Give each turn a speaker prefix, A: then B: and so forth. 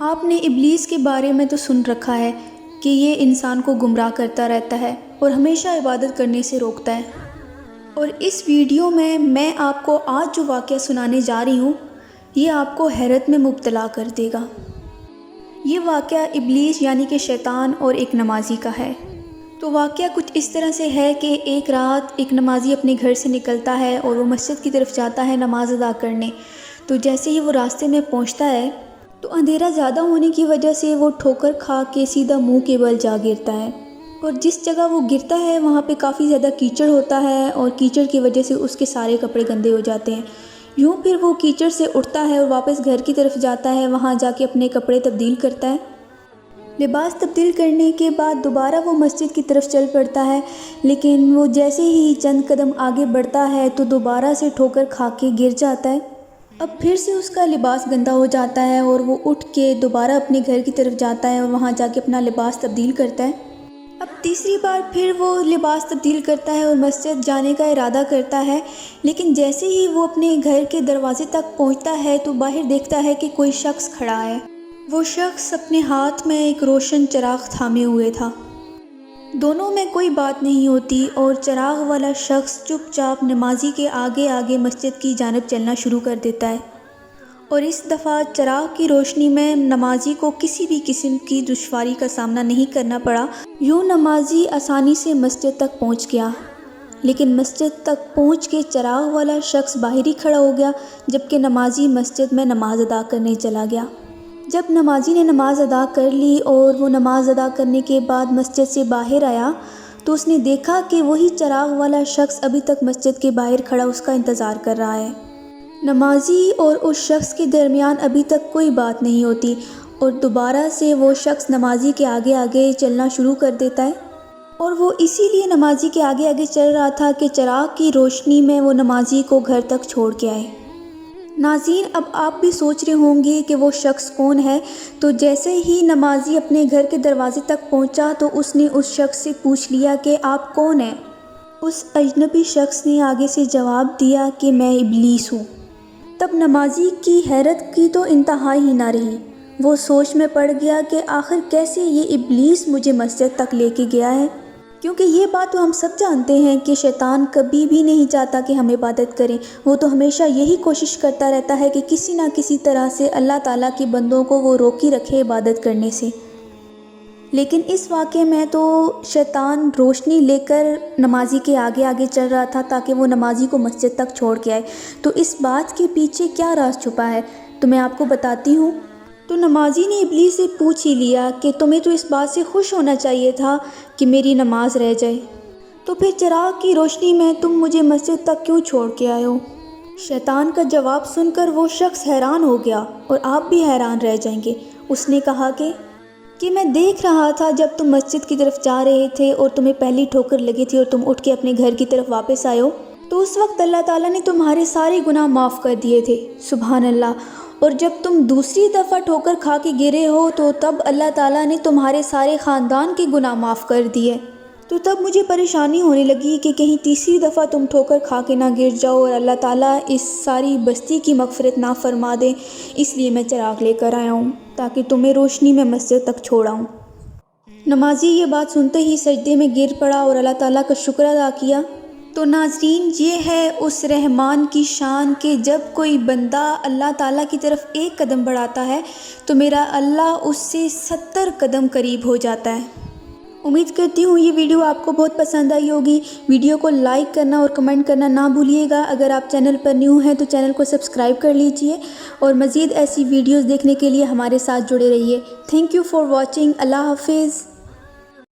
A: آپ نے ابلیس کے بارے میں تو سن رکھا ہے کہ یہ انسان کو گمراہ کرتا رہتا ہے اور ہمیشہ عبادت کرنے سے روکتا ہے، اور اس ویڈیو میں آپ کو آج جو واقعہ سنانے جا رہی ہوں یہ آپ کو حیرت میں مبتلا کر دے گا۔ یہ واقعہ ابلیس یعنی کہ شیطان اور ایک نمازی کا ہے۔ تو واقعہ کچھ اس طرح سے ہے کہ ایک رات ایک نمازی اپنے گھر سے نکلتا ہے اور وہ مسجد کی طرف جاتا ہے نماز ادا کرنے۔ تو جیسے ہی وہ راستے میں پہنچتا ہے تو اندھیرا زیادہ ہونے کی وجہ سے وہ ٹھوکر کھا کے سیدھا منہ کے بل جا گرتا ہے، اور جس جگہ وہ گرتا ہے وہاں پہ کافی زیادہ کیچڑ ہوتا ہے، اور کیچڑ کی وجہ سے اس کے سارے کپڑے گندے ہو جاتے ہیں۔ یوں پھر وہ کیچڑ سے اٹھتا ہے اور واپس گھر کی طرف جاتا ہے، وہاں جا کے اپنے کپڑے تبدیل کرتا ہے۔ لباس تبدیل کرنے کے بعد دوبارہ وہ مسجد کی طرف چل پڑتا ہے، لیکن وہ جیسے ہی چند قدم آگے بڑھتا ہے تو دوبارہ سے ٹھوکر کھا کے گر جاتا ہے۔ اب پھر سے اس کا لباس گندا ہو جاتا ہے اور وہ اٹھ کے دوبارہ اپنے گھر کی طرف جاتا ہے اور وہاں جا کے اپنا لباس تبدیل کرتا ہے۔ اب تیسری بار پھر وہ لباس تبدیل کرتا ہے اور مسجد جانے کا ارادہ کرتا ہے، لیکن جیسے ہی وہ اپنے گھر کے دروازے تک پہنچتا ہے تو باہر دیکھتا ہے کہ کوئی شخص کھڑا ہے۔ وہ شخص اپنے ہاتھ میں ایک روشن چراغ تھامے ہوئے تھا۔ دونوں میں کوئی بات نہیں ہوتی اور چراغ والا شخص چپ چاپ نمازی کے آگے آگے مسجد کی جانب چلنا شروع کر دیتا ہے، اور اس دفعہ چراغ کی روشنی میں نمازی کو کسی بھی قسم کی دشواری کا سامنا نہیں کرنا پڑا۔ یوں نمازی آسانی سے مسجد تک پہنچ گیا، لیکن مسجد تک پہنچ کے چراغ والا شخص باہر ہی کھڑا ہو گیا، جبکہ نمازی مسجد میں نماز ادا کرنے چلا گیا۔ جب نمازی نے نماز ادا کر لی اور وہ نماز ادا کرنے کے بعد مسجد سے باہر آیا تو اس نے دیکھا کہ وہی چراغ والا شخص ابھی تک مسجد کے باہر کھڑا اس کا انتظار کر رہا ہے۔ نمازی اور اس شخص کے درمیان ابھی تک کوئی بات نہیں ہوتی، اور دوبارہ سے وہ شخص نمازی کے آگے آگے چلنا شروع کر دیتا ہے، اور وہ اسی لیے نمازی کے آگے آگے چل رہا تھا کہ چراغ کی روشنی میں وہ نمازی کو گھر تک چھوڑ کے آئے۔ ناظرین، اب آپ بھی سوچ رہے ہوں گے کہ وہ شخص کون ہے، تو جیسے ہی نمازی اپنے گھر کے دروازے تک پہنچا تو اس نے اس شخص سے پوچھ لیا کہ آپ کون ہیں؟ اس اجنبی شخص نے آگے سے جواب دیا کہ میں ابلیس ہوں۔ تب نمازی کی حیرت کی تو انتہا ہی نہ رہی۔ وہ سوچ میں پڑ گیا کہ آخر کیسے یہ ابلیس مجھے مسجد تک لے کے گیا ہے، کیونکہ یہ بات تو ہم سب جانتے ہیں کہ شیطان کبھی بھی نہیں چاہتا کہ ہم عبادت کریں۔ وہ تو ہمیشہ یہی کوشش کرتا رہتا ہے کہ کسی نہ کسی طرح سے اللہ تعالیٰ کے بندوں کو وہ روکی رکھے عبادت کرنے سے۔ لیکن اس واقعے میں تو شیطان روشنی لے کر نمازی کے آگے آگے چل رہا تھا تاکہ وہ نمازی کو مسجد تک چھوڑ کے آئے۔ تو اس بات کے پیچھے کیا راز چھپا ہے تو میں آپ کو بتاتی ہوں۔ تو نمازی نے ابلیس سے پوچھ ہی لیا کہ تمہیں تو اس بات سے خوش ہونا چاہیے تھا کہ میری نماز رہ جائے، تو پھر چراغ کی روشنی میں تم مجھے مسجد تک کیوں چھوڑ کے آئے ہو؟ شیطان کا جواب سن کر وہ شخص حیران ہو گیا، اور آپ بھی حیران رہ جائیں گے۔ اس نے کہا کہ میں دیکھ رہا تھا جب تم مسجد کی طرف جا رہے تھے اور تمہیں پہلی ٹھوکر لگی تھی اور تم اٹھ کے اپنے گھر کی طرف واپس آئے ہو، تو اس وقت اللہ تعالیٰ نے تمہارے سارے گناہ معاف کر دیے تھے۔ سبحان اللہ۔ اور جب تم دوسری دفعہ ٹھوکر کھا کے گرے ہو تو تب اللہ تعالیٰ نے تمہارے سارے خاندان کے گناہ معاف کر دیے۔ تو تب مجھے پریشانی ہونے لگی کہ کہیں تیسری دفعہ تم ٹھوکر کھا کے نہ گر جاؤ اور اللہ تعالیٰ اس ساری بستی کی مغفرت نہ فرما دے، اس لیے میں چراغ لے کر آیا ہوں تاکہ تمہیں روشنی میں مسجد تک چھوڑاؤں۔ نمازی یہ بات سنتے ہی سجدے میں گر پڑا اور اللہ تعالیٰ کا شکر ادا کیا۔ تو ناظرین، یہ ہے اس رحمان کی شان کہ جب کوئی بندہ اللہ تعالیٰ کی طرف ایک قدم بڑھاتا ہے تو میرا اللہ اس سے 70 قدم قریب ہو جاتا ہے۔ امید کرتی ہوں یہ ویڈیو آپ کو بہت پسند آئی ہوگی۔ ویڈیو کو لائک کرنا اور کمنٹ کرنا نہ بھولیے گا۔ اگر آپ چینل پر نیو ہیں تو چینل کو سبسکرائب کر لیجئے، اور مزید ایسی ویڈیوز دیکھنے کے لیے ہمارے ساتھ جڑے رہیے۔ Thank you for watching. اللہ حافظ۔